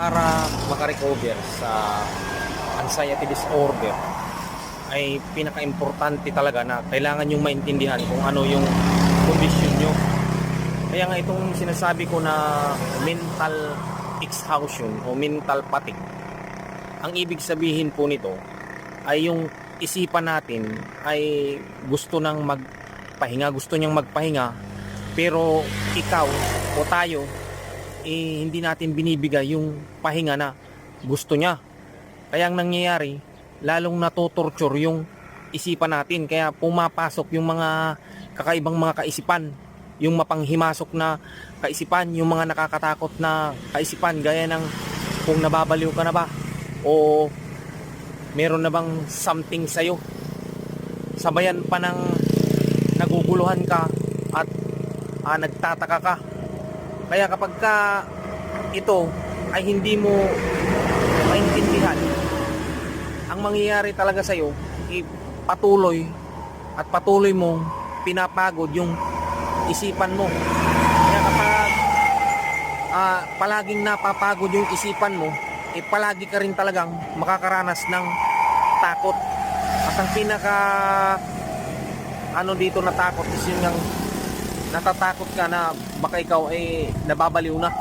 para makarecover sa anxiety disorder ay pinaka-importante talaga na kailangan yung maintindihan kung ano yung kondisyon nyo. Kaya nga itong sinasabi ko na mental exhaustion o mental fatigue, ang ibig sabihin po nito ay yung isipan natin ay gusto nang magpahinga, gusto niyang magpahinga, pero ikaw o tayo hindi natin binibigay yung pahinga na gusto niya. Kaya ang nangyayari, lalong natutorture yung isipan natin. Kaya pumapasok yung mga kakaibang mga kaisipan, yung mapanghimasok na kaisipan, yung mga nakakatakot na kaisipan, gaya ng kung nababaliw ka na ba o meron na bang something sa'yo, sabayan pa ng naguguluhan ka at nagtataka ka. Kaya kapag ka ito ay hindi mo maintindihan, ang mangyayari talaga sa'yo, patuloy at patuloy mong pinapagod yung isipan mo. Kaya kapag palaging napapagod yung isipan mo, palagi ka rin talagang makakaranas ng takot. At ang pinaka dito na takot is yung natatakot ka na baka ikaw ay nababaliw na.